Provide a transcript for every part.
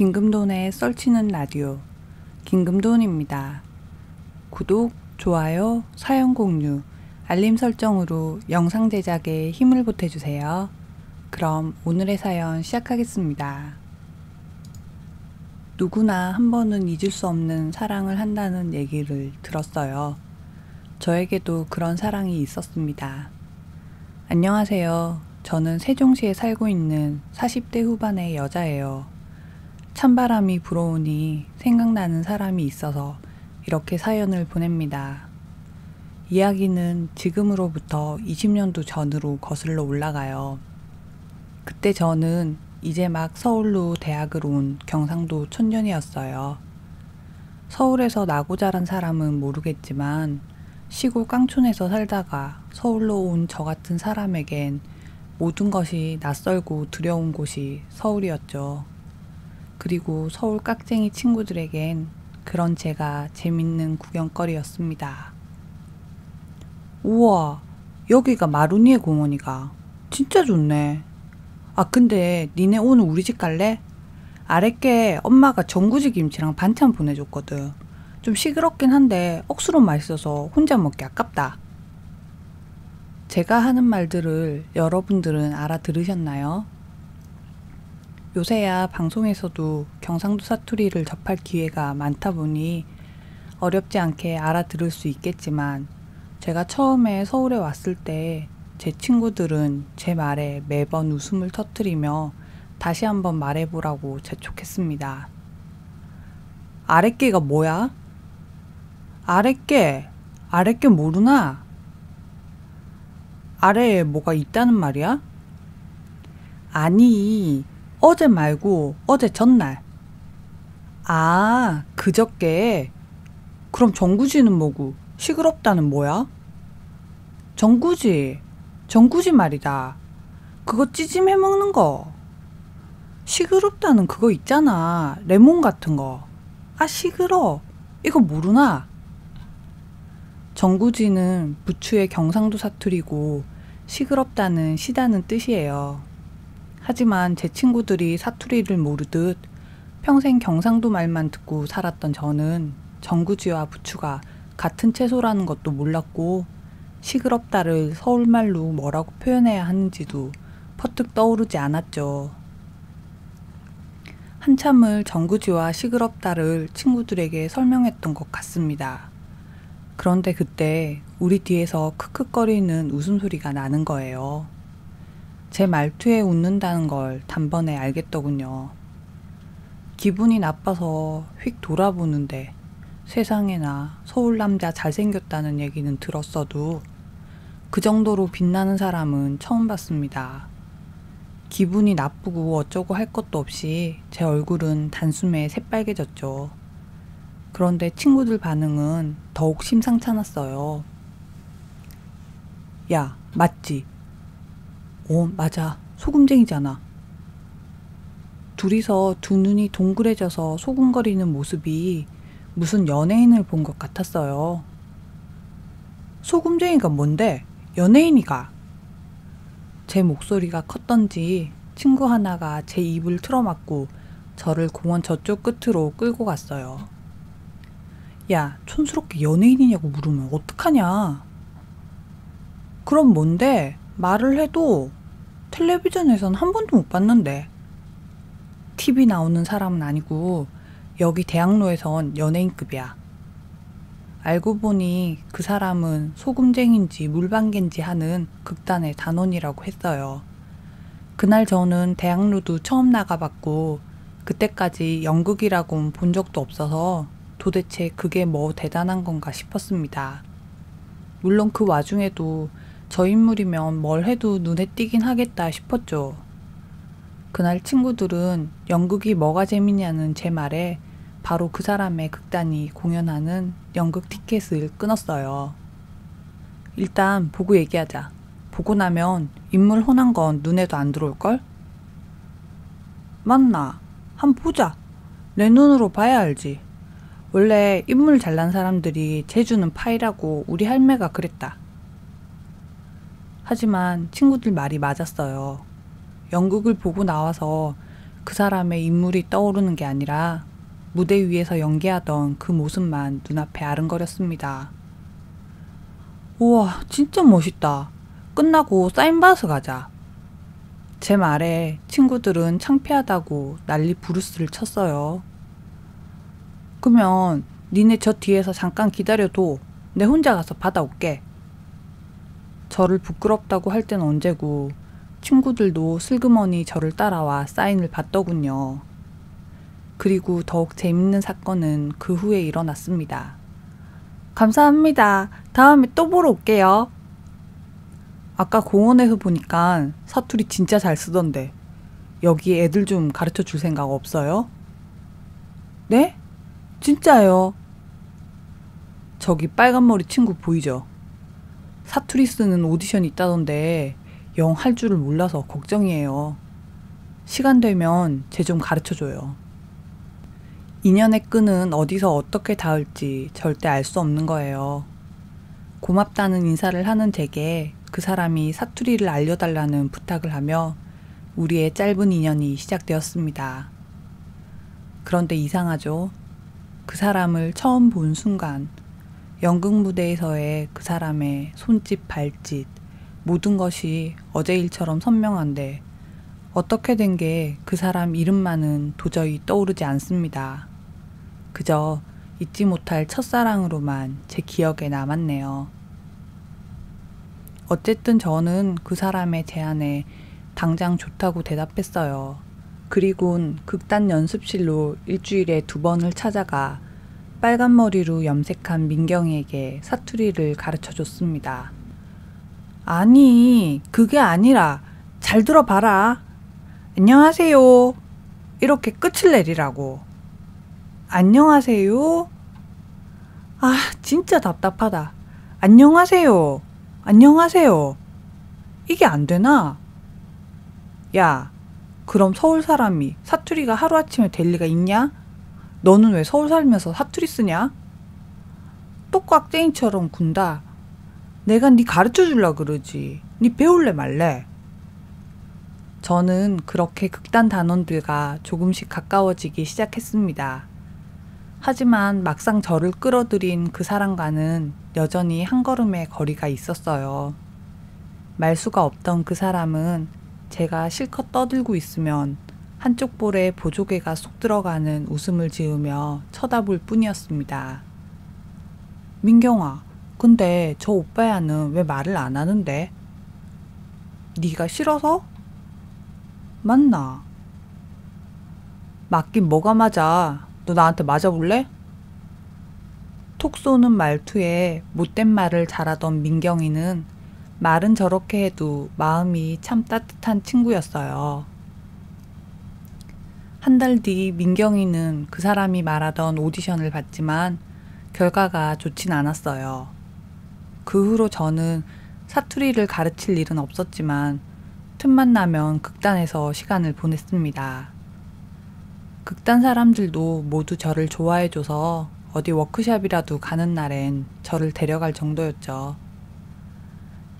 김금돈의 썰치는 라디오 김금돈입니다. 구독, 좋아요, 사연 공유, 알림 설정으로 영상 제작에 힘을 보태주세요. 그럼 오늘의 사연 시작하겠습니다. 누구나 한 번은 잊을 수 없는 사랑을 한다는 얘기를 들었어요. 저에게도 그런 사랑이 있었습니다. 안녕하세요. 저는 세종시에 살고 있는 40대 후반의 여자예요. 찬바람이 불어오니 생각나는 사람이 있어서 이렇게 사연을 보냅니다. 이야기는 지금으로부터 20년도 전으로 거슬러 올라가요. 그때 저는 이제 막 서울로 대학을 온 경상도 촌년이었어요. 서울에서 나고 자란 사람은 모르겠지만 시골 깡촌에서 살다가 서울로 온 저 같은 사람에겐 모든 것이 낯설고 두려운 곳이 서울이었죠. 그리고 서울 깍쟁이 친구들에겐 그런 제가 재밌는 구경거리였습니다. 우와, 여기가 마루니에 공원이가. 진짜 좋네. 아, 근데 니네 오늘 우리 집 갈래? 아랫게 엄마가 전구지 김치랑 반찬 보내줬거든. 좀 시끄럽긴 한데 억수로 맛있어서 혼자 먹기 아깝다. 제가 하는 말들을 여러분들은 알아들으셨나요? 요새야 방송에서도 경상도 사투리를 접할 기회가 많다 보니 어렵지 않게 알아들을 수 있겠지만 제가 처음에 서울에 왔을 때 제 친구들은 제 말에 매번 웃음을 터뜨리며 다시 한번 말해보라고 재촉했습니다. 아랫개가 뭐야? 아랫개 모르나? 아래에 뭐가 있다는 말이야? 아니, 어제 말고 어제 전날. 아, 그저께. 그럼 정구지는 뭐고 시끄럽다는 뭐야? 정구지 말이다. 그거 찌짐 해먹는 거. 시끄럽다는 그거 있잖아. 레몬 같은 거. 아, 시끄러. 이거 모르나? 정구지는 부추의 경상도 사투리고 시끄럽다는 시다는 뜻이에요. 하지만 제 친구들이 사투리를 모르듯 평생 경상도 말만 듣고 살았던 저는 정구지와 부추가 같은 채소라는 것도 몰랐고 시끄럽다를 서울말로 뭐라고 표현해야 하는지도 퍼뜩 떠오르지 않았죠. 한참을 정구지와 시끄럽다를 친구들에게 설명했던 것 같습니다. 그런데 그때 우리 뒤에서 크크거리는 웃음소리가 나는 거예요. 제 말투에 웃는다는 걸 단번에 알겠더군요. 기분이 나빠서 휙 돌아보는데 세상에나 서울 남자 잘생겼다는 얘기는 들었어도 그 정도로 빛나는 사람은 처음 봤습니다. 기분이 나쁘고 어쩌고 할 것도 없이 제 얼굴은 단숨에 새빨개졌죠. 그런데 친구들 반응은 더욱 심상찮았어요. 야, 맞지? 맞아. 소금쟁이잖아. 둘이서 두 눈이 동그래져서 소금거리는 모습이 무슨 연예인을 본 것 같았어요. 소금쟁이가 뭔데? 연예인이가. 제 목소리가 컸던지 친구 하나가 제 입을 틀어막고 저를 공원 저쪽 끝으로 끌고 갔어요. 야, 촌스럽게 연예인이냐고 물으면 어떡하냐? 그럼 뭔데? 말을 해도 텔레비전에선 한 번도 못 봤는데. TV 나오는 사람은 아니고 여기 대학로에선 연예인급이야. 알고 보니 그 사람은 소금쟁인지 물방개인지 하는 극단의 단원이라고 했어요. 그날 저는 대학로도 처음 나가봤고 그때까지 연극이라고는 본 적도 없어서 도대체 그게 뭐 대단한 건가 싶었습니다. 물론 그 와중에도 저 인물이면 뭘 해도 눈에 띄긴 하겠다 싶었죠. 그날 친구들은 연극이 뭐가 재미냐는 제 말에 바로 그 사람의 극단이 공연하는 연극 티켓을 끊었어요. 일단 보고 얘기하자. 보고 나면 인물 혼한 건 눈에도 안 들어올걸? 맞나? 한번 보자. 내 눈으로 봐야 알지. 원래 인물 잘난 사람들이 재주는 파이라고 우리 할매가 그랬다. 하지만 친구들 말이 맞았어요. 연극을 보고 나와서 그 사람의 인물이 떠오르는 게 아니라 무대 위에서 연기하던 그 모습만 눈앞에 아른거렸습니다. 우와, 진짜 멋있다. 끝나고 사인 받아서 가자. 제 말에 친구들은 창피하다고 난리 부르스를 쳤어요. 그러면 니네 저 뒤에서 잠깐 기다려도 내 혼자 가서 받아올게. 저를 부끄럽다고 할 땐 언제고 친구들도 슬그머니 저를 따라와 사인을 받더군요. 그리고 더욱 재밌는 사건은 그 후에 일어났습니다. 감사합니다. 다음에 또 보러 올게요. 아까 공원에서 보니까 사투리 진짜 잘 쓰던데 여기 애들 좀 가르쳐 줄 생각 없어요? 네? 진짜요? 저기 빨간머리 친구 보이죠? 사투리 쓰는 오디션이 있다던데 영 할 줄을 몰라서 걱정이에요. 시간 되면 쟤 좀 가르쳐줘요. 인연의 끈은 어디서 어떻게 닿을지 절대 알 수 없는 거예요. 고맙다는 인사를 하는 제게 그 사람이 사투리를 알려달라는 부탁을 하며 우리의 짧은 인연이 시작되었습니다. 그런데 이상하죠? 그 사람을 처음 본 순간 연극 무대에서의 그 사람의 손짓 발짓 모든 것이 어제 일처럼 선명한데 어떻게 된 게 그 사람 이름만은 도저히 떠오르지 않습니다. 그저 잊지 못할 첫사랑으로만 제 기억에 남았네요. 어쨌든 저는 그 사람의 제안에 당장 좋다고 대답했어요. 그리곤 극단 연습실로 일주일에 2번을 찾아가 빨간 머리로 염색한 민경이에게 사투리를 가르쳐 줬습니다. 아니, 그게 아니라 잘 들어봐라. 안녕하세요. 이렇게 끝을 내리라고. 안녕하세요? 아, 진짜 답답하다. 안녕하세요. 안녕하세요. 이게 안 되나? 야, 그럼 서울 사람이 사투리가 하루아침에 될 리가 있냐? 너는 왜 서울 살면서 사투리 쓰냐? 똑깍쟁이처럼 군다. 내가 니 가르쳐 줄라 그러지. 니 배울래 말래? 저는 그렇게 극단 단원들과 조금씩 가까워지기 시작했습니다. 하지만 막상 저를 끌어들인 그 사람과는 여전히 한 걸음의 거리가 있었어요. 말수가 없던 그 사람은 제가 실컷 떠들고 있으면 한쪽 볼에 보조개가 쏙 들어가는 웃음을 지으며 쳐다볼 뿐이었습니다. 민경아, 근데 저 오빠야는 왜 말을 안 하는데? 네가 싫어서? 맞나? 맞긴 뭐가 맞아. 너 나한테 맞아볼래? 톡 쏘는 말투에 못된 말을 잘하던 민경이는 말은 저렇게 해도 마음이 참 따뜻한 친구였어요. 한 달 뒤 민경이는 그 사람이 말하던 오디션을 봤지만 결과가 좋진 않았어요. 그 후로 저는 사투리를 가르칠 일은 없었지만 틈만 나면 극단에서 시간을 보냈습니다. 극단 사람들도 모두 저를 좋아해줘서 어디 워크숍이라도 가는 날엔 저를 데려갈 정도였죠.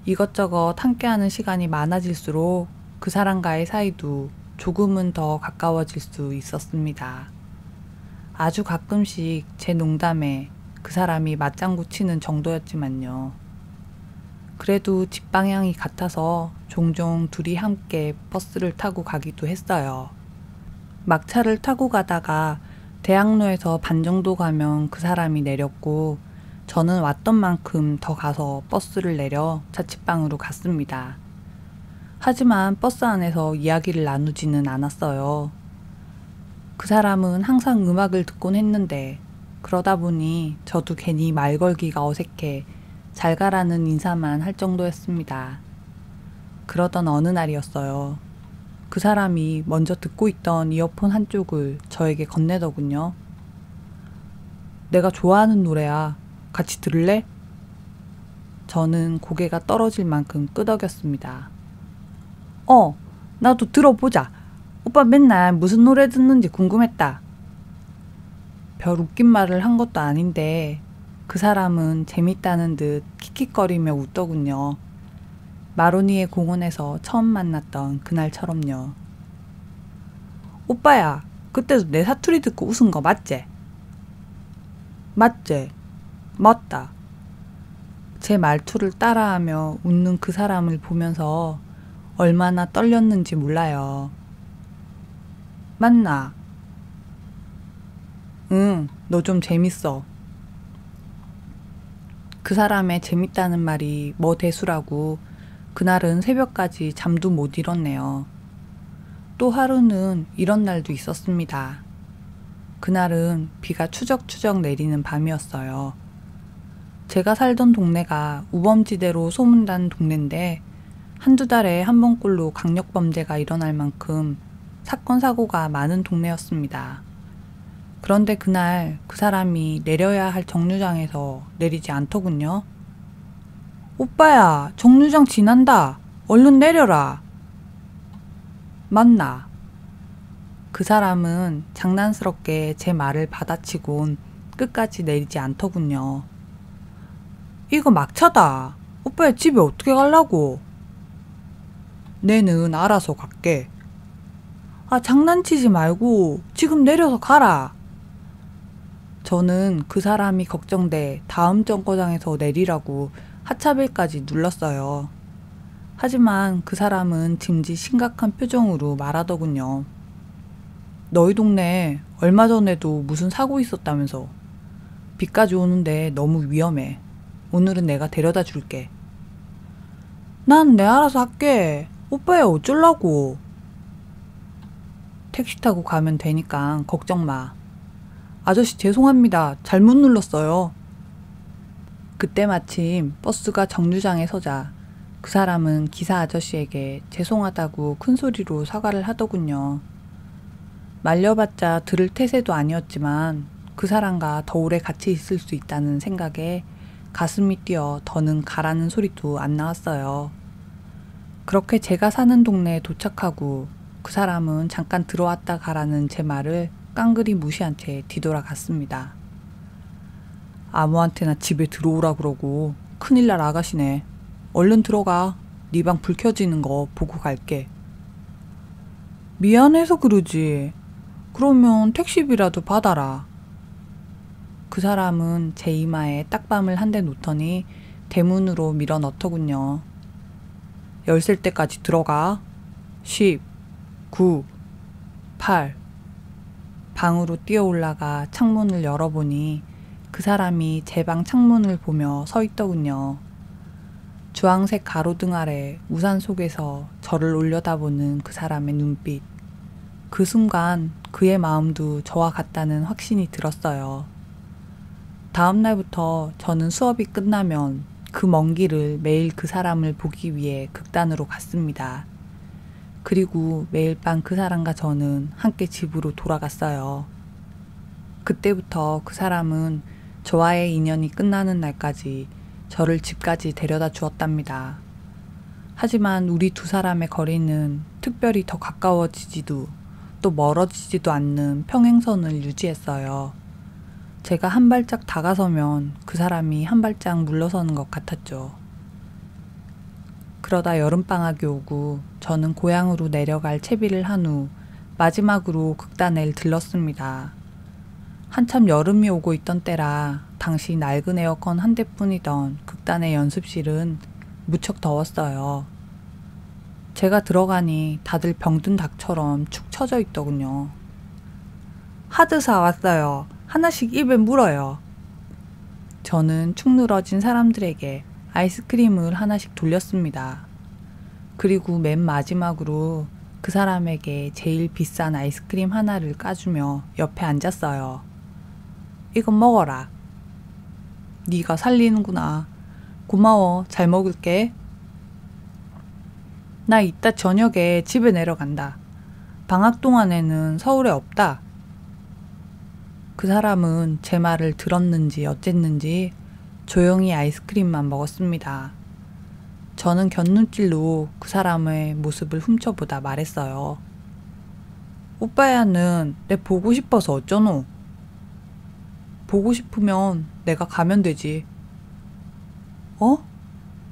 이것저것 함께하는 시간이 많아질수록 그 사람과의 사이도 조금은 더 가까워질 수 있었습니다. 아주 가끔씩 제 농담에 그 사람이 맞장구 치는 정도였지만요. 그래도 집 방향이 같아서 종종 둘이 함께 버스를 타고 가기도 했어요. 막차를 타고 가다가 대학로에서 반 정도 가면 그 사람이 내렸고 저는 왔던 만큼 더 가서 버스를 내려 자취방으로 갔습니다. 하지만 버스 안에서 이야기를 나누지는 않았어요. 그 사람은 항상 음악을 듣곤 했는데 그러다 보니 저도 괜히 말 걸기가 어색해 잘 가라는 인사만 할 정도였습니다. 그러던 어느 날이었어요. 그 사람이 먼저 듣고 있던 이어폰 한쪽을 저에게 건네더군요. 내가 좋아하는 노래야. 같이 들을래? 저는 고개가 떨어질 만큼 끄덕였습니다. 나도 들어보자. 오빠 맨날 무슨 노래 듣는지 궁금했다. 별 웃긴 말을 한 것도 아닌데 그 사람은 재밌다는 듯 킥킥거리며 웃더군요. 마로니에 공원에서 처음 만났던 그날처럼요. 오빠야, 그때도 내 사투리 듣고 웃은 거 맞지? 맞지? 맞다. 제 말투를 따라하며 웃는 그 사람을 보면서 얼마나 떨렸는지 몰라요. 맞나? 응, 너 좀 재밌어. 그 사람의 재밌다는 말이 뭐 대수라고 그날은 새벽까지 잠도 못 이뤘네요. 또 하루는 이런 날도 있었습니다. 그날은 비가 추적추적 내리는 밤이었어요. 제가 살던 동네가 우범지대로 소문난 동네인데 한두 달에 한 번꼴로 강력범죄가 일어날 만큼 사건 사고가 많은 동네였습니다. 그런데 그날 그 사람이 내려야 할 정류장에서 내리지 않더군요. 오빠야, 정류장 지난다. 얼른 내려라. 맞나? 그 사람은 장난스럽게 제 말을 받아치곤 끝까지 내리지 않더군요. 이거 막차다. 오빠야, 집에 어떻게 가려고? 내는 알아서 갈게. 아, 장난치지 말고 지금 내려서 가라. 저는 그 사람이 걱정돼 다음 정거장에서 내리라고 하차벨까지 눌렀어요. 하지만 그 사람은 짐짓 심각한 표정으로 말하더군요. 너희 동네 얼마 전에도 무슨 사고 있었다면서. 비까지 오는데 너무 위험해. 오늘은 내가 데려다 줄게. 난 내 알아서 할게. 오빠야, 어쩌려고. 택시 타고 가면 되니까 걱정 마. 아저씨 죄송합니다. 잘못 눌렀어요. 그때 마침 버스가 정류장에 서자 그 사람은 기사 아저씨에게 죄송하다고 큰 소리로 사과를 하더군요. 말려봤자 들을 태세도 아니었지만 그 사람과 더 오래 같이 있을 수 있다는 생각에 가슴이 뛰어 더는 가라는 소리도 안 나왔어요. 그렇게 제가 사는 동네에 도착하고 그 사람은 잠깐 들어왔다 가라는 제 말을 깡그리 무시한 채 뒤돌아갔습니다. 아무한테나 집에 들어오라 그러고 큰일 날 아가씨네. 얼른 들어가. 네 방 불 켜지는 거 보고 갈게. 미안해서 그러지. 그러면 택시비라도 받아라. 그 사람은 제 이마에 딱밤을 한 대 놓더니 대문으로 밀어 넣더군요. 열 셀 때까지 들어가. 10, 9, 8. 방으로 뛰어 올라가 창문을 열어보니 그 사람이 제 방 창문을 보며 서 있더군요. 주황색 가로등 아래 우산 속에서 저를 올려다보는 그 사람의 눈빛. 그 순간 그의 마음도 저와 같다는 확신이 들었어요. 다음 날부터 저는 수업이 끝나면 그 먼 길을 매일 그 사람을 보기 위해 극단으로 갔습니다. 그리고 매일 밤 그 사람과 저는 함께 집으로 돌아갔어요. 그때부터 그 사람은 저와의 인연이 끝나는 날까지 저를 집까지 데려다 주었답니다. 하지만 우리 두 사람의 거리는 특별히 더 가까워지지도 또 멀어지지도 않는 평행선을 유지했어요. 제가 한 발짝 다가서면 그 사람이 한 발짝 물러서는 것 같았죠. 그러다 여름방학이 오고 저는 고향으로 내려갈 채비를 한 후 마지막으로 극단을 들렀습니다. 한참 여름이 오고 있던 때라 당시 낡은 에어컨 한 대뿐이던 극단의 연습실은 무척 더웠어요. 제가 들어가니 다들 병든 닭처럼 축 처져 있더군요. 하드사 왔어요. 하나씩 입에 물어요. 저는 축 늘어진 사람들에게 아이스크림을 하나씩 돌렸습니다. 그리고 맨 마지막으로 그 사람에게 제일 비싼 아이스크림 하나를 까주며 옆에 앉았어요. 이건 먹어라. 네가 살리는구나. 고마워. 잘 먹을게. 나 이따 저녁에 집에 내려간다. 방학 동안에는 서울에 없다. 그 사람은 제 말을 들었는지 어쨌는지 조용히 아이스크림만 먹었습니다. 저는 곁눈질로 그 사람의 모습을 훔쳐보다 말했어요. 오빠야는 내 보고 싶어서 어쩌노? 보고 싶으면 내가 가면 되지. 어?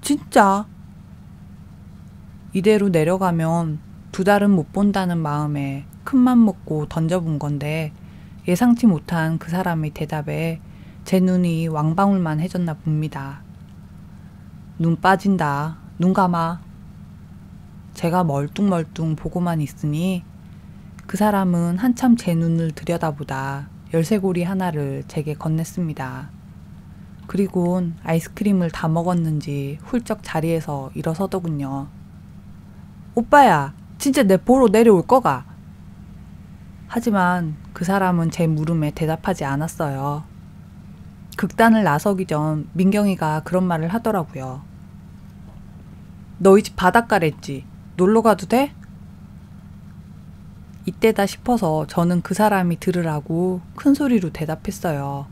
진짜? 이대로 내려가면 두 달은 못 본다는 마음에 큰맘 먹고 던져본 건데 예상치 못한 그 사람의 대답에 제 눈이 왕방울만 해졌나 봅니다. 눈 빠진다. 눈 감아. 제가 멀뚱멀뚱 보고만 있으니 그 사람은 한참 제 눈을 들여다보다 열쇠고리 하나를 제게 건넸습니다. 그리곤 아이스크림을 다 먹었는지 훌쩍 자리에서 일어서더군요. 오빠야, 진짜 내 보러 내려올 거가? 하지만 그 사람은 제 물음에 대답하지 않았어요. 극단을 나서기 전 민경이가 그런 말을 하더라고요. 너희 집 바닷가랬지? 놀러 가도 돼? 이때다 싶어서 저는 그 사람이 들으라고 큰 소리로 대답했어요.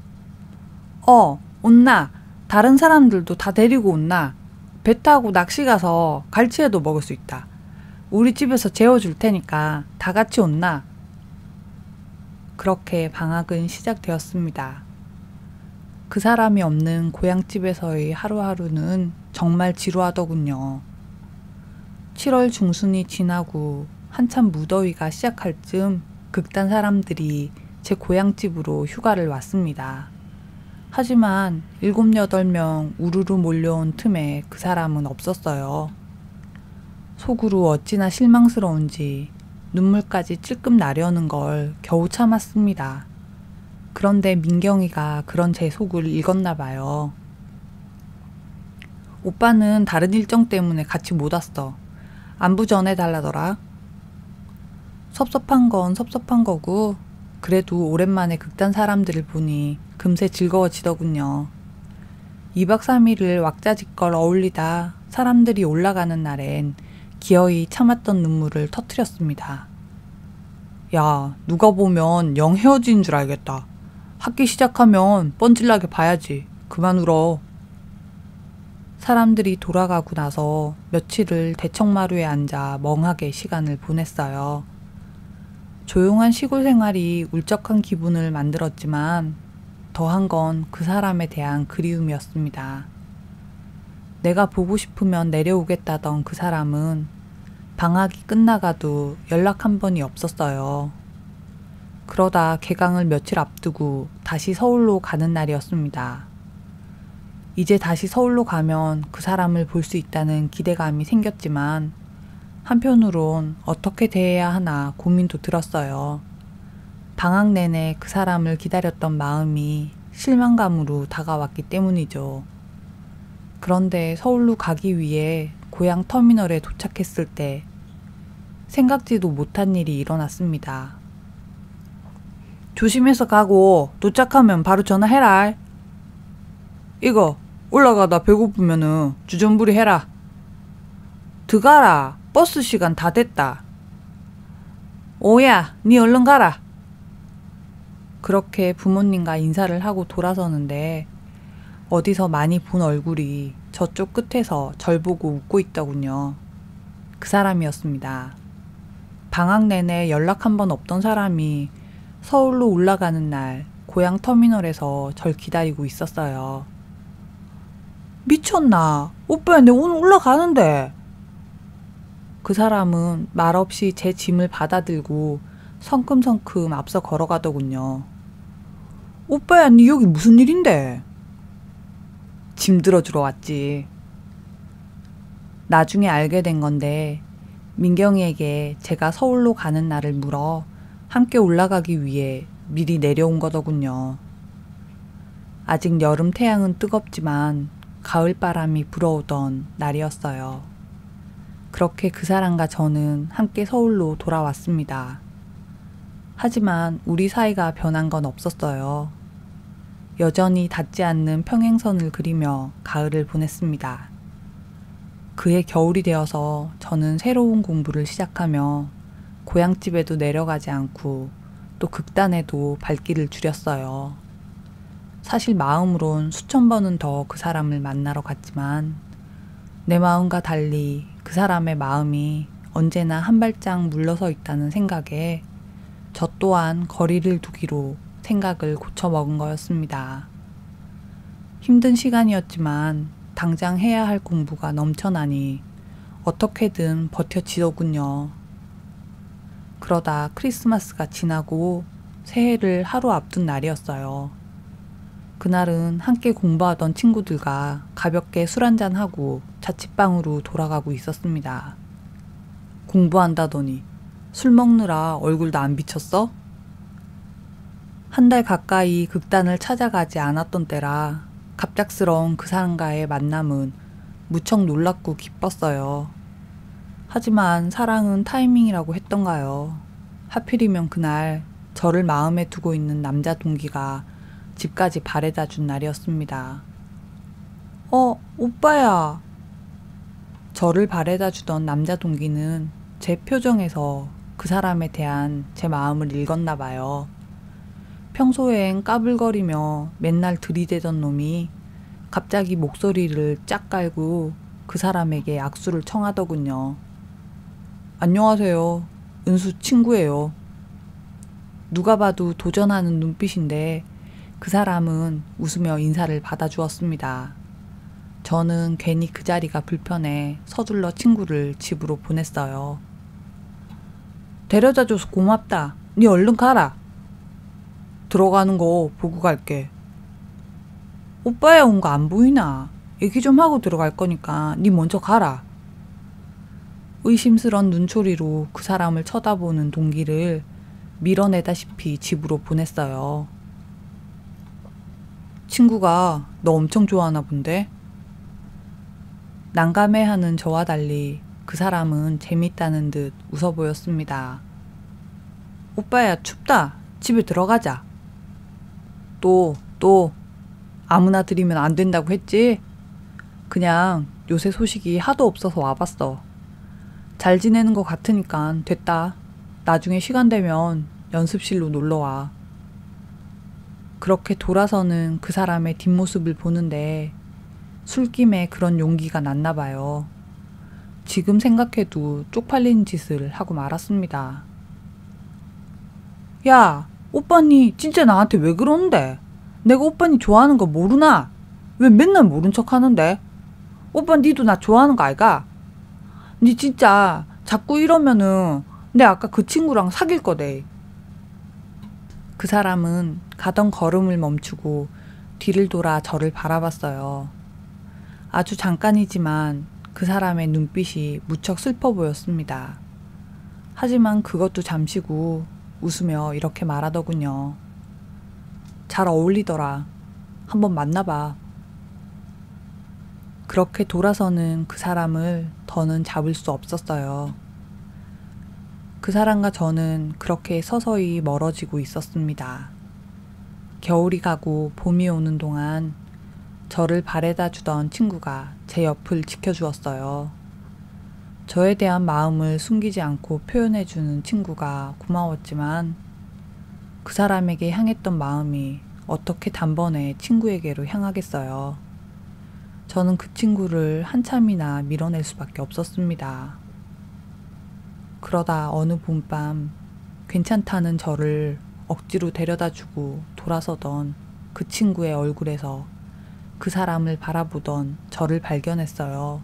온나. 다른 사람들도 다 데리고 온나. 배 타고 낚시 가서 갈치회도 먹을 수 있다. 우리 집에서 재워줄 테니까 다 같이 온나. 그렇게 방학은 시작되었습니다. 그 사람이 없는 고향집에서의 하루하루는 정말 지루하더군요. 7월 중순이 지나고 한참 무더위가 시작할 즈음 극단 사람들이 제 고향집으로 휴가를 왔습니다. 하지만 7, 8명 우르르 몰려온 틈에 그 사람은 없었어요. 속으로 어찌나 실망스러운지 눈물까지 찔끔 나려는 걸 겨우 참았습니다. 그런데 민경이가 그런 제 속을 읽었나 봐요. 오빠는 다른 일정 때문에 같이 못 왔어. 안부 전해달라더라. 섭섭한 건 섭섭한 거고 그래도 오랜만에 극단 사람들을 보니 금세 즐거워지더군요. 2박 3일을 왁자지껄 어울리다 사람들이 올라가는 날엔 기어이 참았던 눈물을 터뜨렸습니다. 야, 누가 보면 영 헤어진 줄 알겠다. 학기 시작하면 뻔질나게 봐야지. 그만 울어. 사람들이 돌아가고 나서 며칠을 대청마루에 앉아 멍하게 시간을 보냈어요. 조용한 시골 생활이 울적한 기분을 만들었지만 더한 건 그 사람에 대한 그리움이었습니다. 내가 보고 싶으면 내려오겠다던 그 사람은 방학이 끝나가도 연락 한 번이 없었어요. 그러다 개강을 며칠 앞두고 다시 서울로 가는 날이었습니다. 이제 다시 서울로 가면 그 사람을 볼 수 있다는 기대감이 생겼지만 한편으론 어떻게 대해야 하나 고민도 들었어요. 방학 내내 그 사람을 기다렸던 마음이 실망감으로 다가왔기 때문이죠. 그런데 서울로 가기 위해 고향 터미널에 도착했을 때 생각지도 못한 일이 일어났습니다. 조심해서 가고 도착하면 바로 전화해라. 이거 올라가다 배고프면은 주전부리 해라. 들어가라. 버스 시간 다 됐다. 오야, 니 얼른 가라. 그렇게 부모님과 인사를 하고 돌아서는데 어디서 많이 본 얼굴이 저쪽 끝에서 절 보고 웃고 있더군요. 그 사람이었습니다. 방학 내내 연락 한 번 없던 사람이 서울로 올라가는 날 고향 터미널에서 절 기다리고 있었어요. 미쳤나? 오빠야, 내 오늘 올라가는데. 그 사람은 말없이 제 짐을 받아들고 성큼성큼 앞서 걸어가더군요. 오빠야, 니 여기 무슨 일인데? 짐 들어주러 왔지. 나중에 알게 된 건데 민경이에게 제가 서울로 가는 날을 물어 함께 올라가기 위해 미리 내려온 거더군요. 아직 여름 태양은 뜨겁지만 가을 바람이 불어오던 날이었어요. 그렇게 그 사람과 저는 함께 서울로 돌아왔습니다. 하지만 우리 사이가 변한 건 없었어요. 여전히 닿지 않는 평행선을 그리며 가을을 보냈습니다. 그해 겨울이 되어서 저는 새로운 공부를 시작하며 고향집에도 내려가지 않고 또 극단에도 발길을 줄였어요. 사실 마음으론 수천 번은 더 그 사람을 만나러 갔지만 내 마음과 달리 그 사람의 마음이 언제나 한 발짝 물러서 있다는 생각에 저 또한 거리를 두기로 생각을 고쳐먹은 거였습니다. 힘든 시간이었지만 당장 해야 할 공부가 넘쳐나니 어떻게든 버텨지더군요. 그러다 크리스마스가 지나고 새해를 하루 앞둔 날이었어요. 그날은 함께 공부하던 친구들과 가볍게 술 한잔하고 자취방으로 돌아가고 있었습니다. 공부한다더니 술 먹느라 얼굴도 안 비쳤어? 한 달 가까이 극단을 찾아가지 않았던 때라 갑작스러운 그 사람과의 만남은 무척 놀랍고 기뻤어요. 하지만 사랑은 타이밍이라고 했던가요. 하필이면 그날 저를 마음에 두고 있는 남자 동기가 집까지 바래다 준 날이었습니다. 오빠야. 저를 바래다 주던 남자 동기는 제 표정에서 그 사람에 대한 제 마음을 읽었나 봐요. 평소엔 까불거리며 맨날 들이대던 놈이 갑자기 목소리를 짝 깔고 그 사람에게 악수를 청하더군요. 안녕하세요. 은수 친구예요. 누가 봐도 도전하는 눈빛인데 그 사람은 웃으며 인사를 받아주었습니다. 저는 괜히 그 자리가 불편해 서둘러 친구를 집으로 보냈어요. 데려다줘서 고맙다. 니 얼른 가라. 들어가는 거 보고 갈게. 오빠야 온 거 안 보이나? 얘기 좀 하고 들어갈 거니까 니 먼저 가라. 의심스런 눈초리로 그 사람을 쳐다보는 동기를 밀어내다시피 집으로 보냈어요. 친구가 너 엄청 좋아하나 본데? 난감해하는 저와 달리 그 사람은 재밌다는 듯 웃어 보였습니다. 오빠야 춥다. 집에 들어가자. 또 아무나 들이면 안 된다고 했지? 그냥 요새 소식이 하도 없어서 와봤어. 잘 지내는 것 같으니까 됐다. 나중에 시간 되면 연습실로 놀러와. 그렇게 돌아서는 그 사람의 뒷모습을 보는데 술김에 그런 용기가 났나 봐요. 지금 생각해도 쪽팔리는 짓을 하고 말았습니다. 야, 오빠니 진짜 나한테 왜 그러는데? 내가 오빠니 좋아하는 거 모르나? 왜 맨날 모른 척 하는데? 오빠 니도 나 좋아하는 거 알가? 니 진짜 자꾸 이러면은 내 아까 그 친구랑 사귈 거대. 그 사람은 가던 걸음을 멈추고 뒤를 돌아 저를 바라봤어요. 아주 잠깐이지만 그 사람의 눈빛이 무척 슬퍼 보였습니다. 하지만 그것도 잠시고 웃으며 이렇게 말하더군요. 잘 어울리더라. 한번 만나봐. 그렇게 돌아서는 그 사람을 더는 잡을 수 없었어요. 그 사람과 저는 그렇게 서서히 멀어지고 있었습니다. 겨울이 가고 봄이 오는 동안 저를 바래다 주던 친구가 제 옆을 지켜주었어요. 저에 대한 마음을 숨기지 않고 표현해주는 친구가 고마웠지만 그 사람에게 향했던 마음이 어떻게 단번에 친구에게로 향하겠어요. 저는 그 친구를 한참이나 밀어낼 수밖에 없었습니다. 그러다 어느 봄밤 괜찮다는 저를 억지로 데려다주고 돌아서던 그 친구의 얼굴에서 그 사람을 바라보던 저를 발견했어요.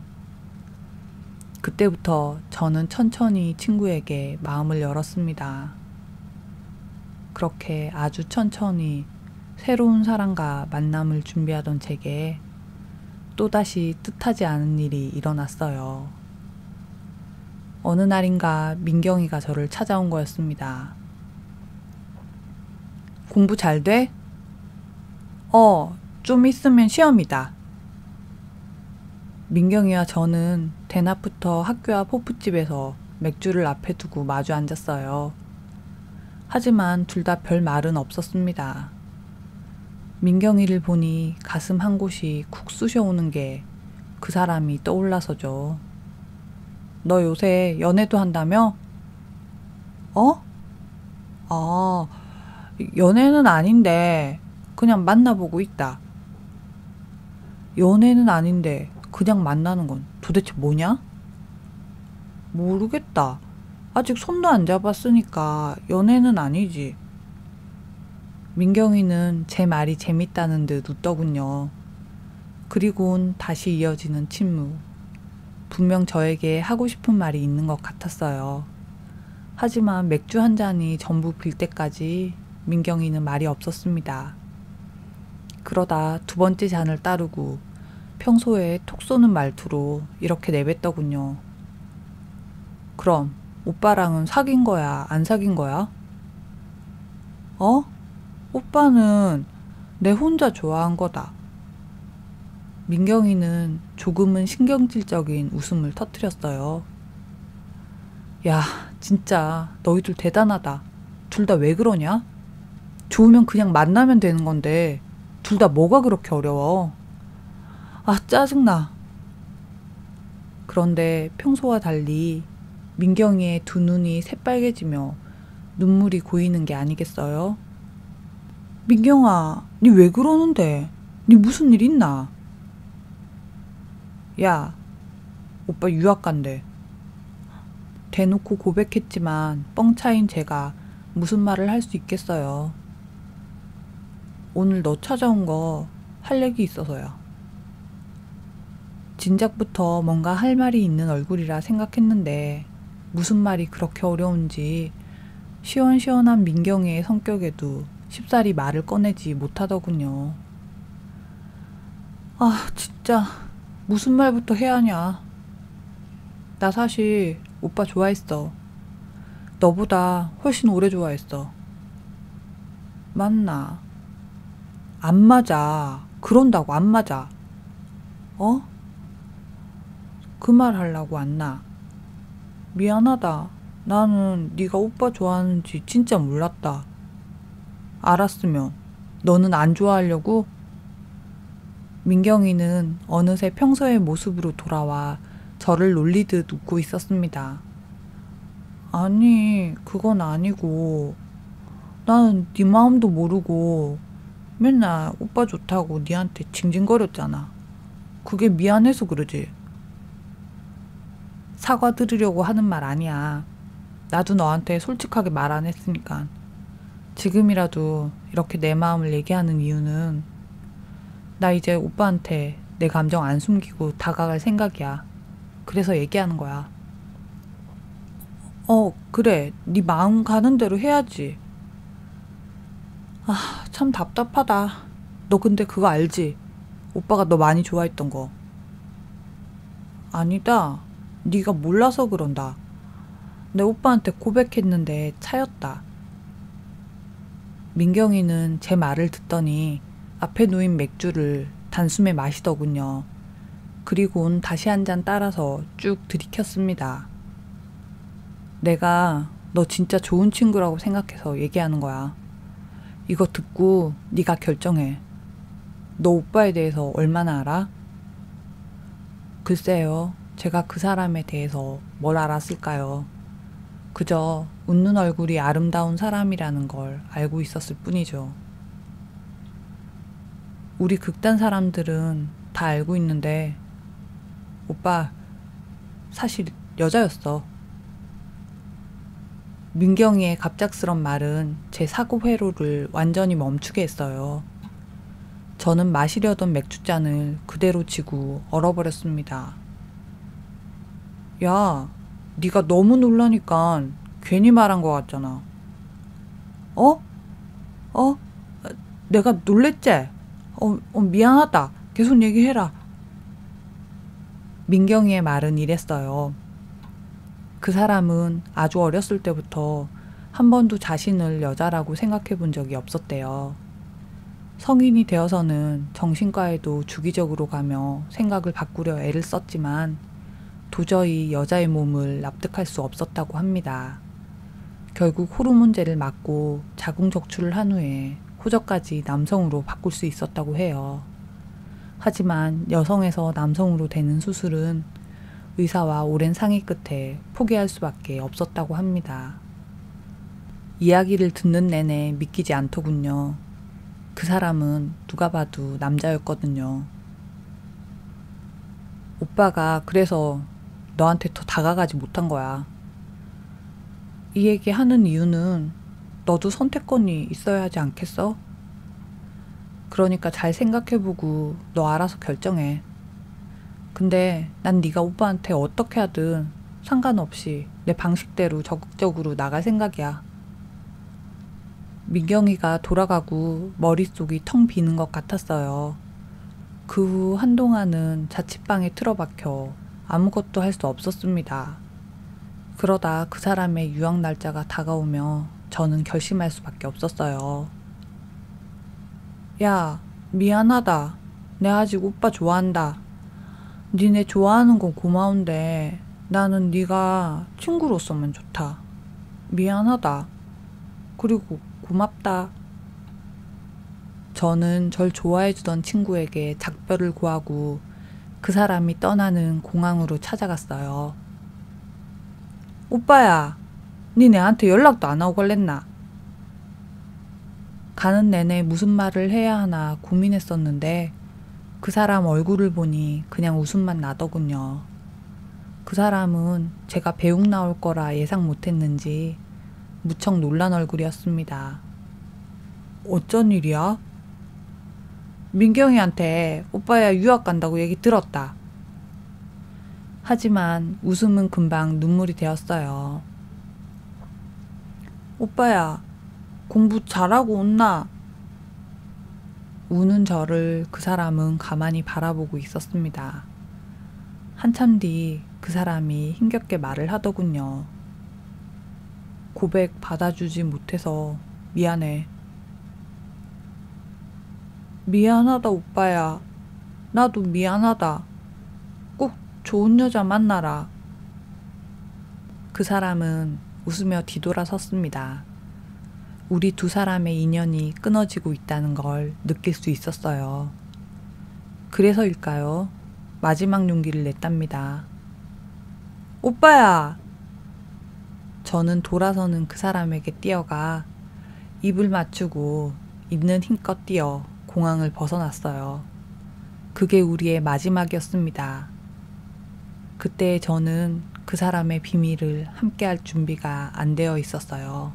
그때부터 저는 천천히 친구에게 마음을 열었습니다. 그렇게 아주 천천히 새로운 사람과 만남을 준비하던 제게 또다시 뜻하지 않은 일이 일어났어요. 어느 날인가 민경이가 저를 찾아온 거였습니다. 공부 잘 돼? 좀 있으면 시험이다. 민경이와 저는 대낮부터 학교 앞 호프집에서 맥주를 앞에 두고 마주 앉았어요. 하지만 둘 다 별 말은 없었습니다. 민경이를 보니 가슴 한 곳이 쿡 쑤셔오는 게 그 사람이 떠올라서죠. 너 요새 연애도 한다며? 연애는 아닌데 그냥 만나보고 있다. 연애는 아닌데 그냥 만나는 건 도대체 뭐냐? 모르겠다. 아직 손도 안 잡았으니까 연애는 아니지. 민경이는 제 말이 재밌다는 듯 웃더군요. 그리곤 다시 이어지는 침묵. 분명 저에게 하고 싶은 말이 있는 것 같았어요. 하지만 맥주 한 잔이 전부 빌 때까지 민경이는 말이 없었습니다. 그러다 두 번째 잔을 따르고 평소에 톡 쏘는 말투로 이렇게 내뱉더군요. 그럼 오빠랑은 사귄 거야, 안 사귄 거야? 어? 오빠는 내 혼자 좋아한 거다. 민경이는 조금은 신경질적인 웃음을 터뜨렸어요. 야, 진짜 너희들 대단하다. 둘 다 왜 그러냐? 좋으면 그냥 만나면 되는 건데 둘 다 뭐가 그렇게 어려워? 아, 짜증나. 그런데 평소와 달리 민경이의 두 눈이 새빨개지며 눈물이 고이는 게 아니겠어요? 민경아, 니 왜 그러는데? 니 무슨 일 있나? 야, 오빠 유학 간대. 대놓고 고백했지만 뻥 차인 제가 무슨 말을 할 수 있겠어요. 오늘 너 찾아온 거 할 얘기 있어서야. 진작부터 뭔가 할 말이 있는 얼굴이라 생각했는데 무슨 말이 그렇게 어려운지 시원시원한 민경이의 성격에도 쉽사리 말을 꺼내지 못하더군요. 아, 진짜 무슨 말부터 해야 하냐. 나 사실 오빠 좋아했어. 너보다 훨씬 오래 좋아했어. 맞나? 안 맞아. 그런다고 안 맞아. 어? 그 말 하려고 안 나. 미안하다. 나는 네가 오빠 좋아하는지 진짜 몰랐다. 알았으면 너는 안 좋아하려고? 민경이는 어느새 평소의 모습으로 돌아와 저를 놀리듯 웃고 있었습니다. 아니, 그건 아니고 나는 네 마음도 모르고 맨날 오빠 좋다고 니한테 징징거렸잖아. 그게 미안해서 그러지. 사과드리려고 하는 말 아니야. 나도 너한테 솔직하게 말 안 했으니까. 지금이라도 이렇게 내 마음을 얘기하는 이유는 나 이제 오빠한테 내 감정 안 숨기고 다가갈 생각이야. 그래서 얘기하는 거야. 그래. 네 마음 가는 대로 해야지. 아, 참 답답하다. 너 근데 그거 알지? 오빠가 너 많이 좋아했던 거. 아니다. 네가 몰라서 그런다. 내 오빠한테 고백했는데 차였다. 민경이는 제 말을 듣더니 앞에 놓인 맥주를 단숨에 마시더군요. 그리고는 다시 한 잔 따라서 쭉 들이켰습니다. 내가 너 진짜 좋은 친구라고 생각해서 얘기하는 거야. 이거 듣고 네가 결정해. 너 오빠에 대해서 얼마나 알아? 글쎄요. 제가 그 사람에 대해서 뭘 알았을까요? 그저 웃는 얼굴이 아름다운 사람이라는 걸 알고 있었을 뿐이죠. 우리 극단 사람들은 다 알고 있는데 오빠 사실 여자였어. 민경이의 갑작스런 말은 제 사고 회로를 완전히 멈추게 했어요. 저는 마시려던 맥주잔을 그대로 지고 얼어버렸습니다. 야, 네가 너무 놀라니까 괜히 말한 것 같잖아. 어? 내가 놀랬지? 미안하다. 계속 얘기해라. 민경이의 말은 이랬어요. 그 사람은 아주 어렸을 때부터 한 번도 자신을 여자라고 생각해 본 적이 없었대요. 성인이 되어서는 정신과에도 주기적으로 가며 생각을 바꾸려 애를 썼지만 도저히 여자의 몸을 납득할 수 없었다고 합니다. 결국 호르몬제를 맞고 자궁적출을 한 후에 호적까지 남성으로 바꿀 수 있었다고 해요. 하지만 여성에서 남성으로 되는 수술은 의사와 오랜 상의 끝에 포기할 수밖에 없었다고 합니다. 이야기를 듣는 내내 믿기지 않더군요. 그 사람은 누가 봐도 남자였거든요. 오빠가 그래서 너한테 더 다가가지 못한 거야. 이 얘기 하는 이유는 너도 선택권이 있어야 하지 않겠어? 그러니까 잘 생각해보고 너 알아서 결정해. 근데 난 네가 오빠한테 어떻게 하든 상관없이 내 방식대로 적극적으로 나갈 생각이야. 민경이가 돌아가고 머릿속이 텅 비는 것 같았어요. 그 후 한동안은 자취방에 틀어박혀 아무것도 할 수 없었습니다. 그러다 그 사람의 유학 날짜가 다가오며 저는 결심할 수밖에 없었어요. 야, 미안하다. 내가 아직 오빠 좋아한다. 니네 좋아하는 건 고마운데 나는 네가 친구로서만 좋다. 미안하다. 그리고 고맙다. 저는 절 좋아해주던 친구에게 작별을 구하고 그 사람이 떠나는 공항으로 찾아갔어요. 오빠야, 니 내한테 연락도 안 하고 갈랬나? 가는 내내 무슨 말을 해야 하나 고민했었는데 그 사람 얼굴을 보니 그냥 웃음만 나더군요. 그 사람은 제가 배웅 나올 거라 예상 못했는지 무척 놀란 얼굴이었습니다. 어쩐 일이야? 민경이한테 오빠야 유학 간다고 얘기 들었다. 하지만 웃음은 금방 눈물이 되었어요. 오빠야, 공부 잘하고 온나? 우는 저를 그 사람은 가만히 바라보고 있었습니다. 한참 뒤 그 사람이 힘겹게 말을 하더군요. 고백 받아주지 못해서 미안해. 미안하다 오빠야. 나도 미안하다. 꼭 좋은 여자 만나라. 그 사람은 웃으며 뒤돌아섰습니다. 우리 두 사람의 인연이 끊어지고 있다는 걸 느낄 수 있었어요. 그래서일까요? 마지막 용기를 냈답니다. 오빠야! 저는 돌아서는 그 사람에게 뛰어가 입을 맞추고 있는 힘껏 뛰어 공항을 벗어났어요. 그게 우리의 마지막이었습니다. 그때 저는 그 사람의 비밀을 함께할 준비가 안 되어 있었어요.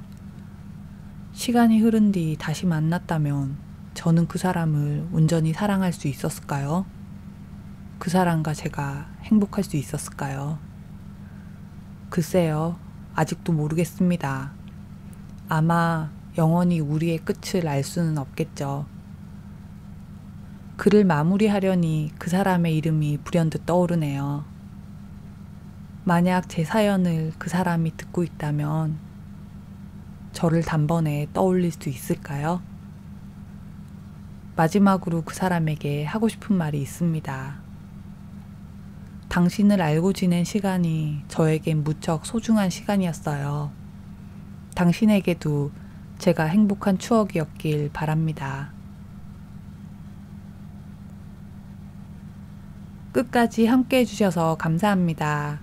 시간이 흐른 뒤 다시 만났다면 저는 그 사람을 온전히 사랑할 수 있었을까요? 그 사람과 제가 행복할 수 있었을까요? 글쎄요, 아직도 모르겠습니다. 아마 영원히 우리의 끝을 알 수는 없겠죠. 글을 마무리하려니 그 사람의 이름이 불현듯 떠오르네요. 만약 제 사연을 그 사람이 듣고 있다면 저를 단번에 떠올릴 수 있을까요? 마지막으로 그 사람에게 하고 싶은 말이 있습니다. 당신을 알고 지낸 시간이 저에겐 무척 소중한 시간이었어요. 당신에게도 제가 행복한 추억이었길 바랍니다. 끝까지 함께 해주셔서 감사합니다.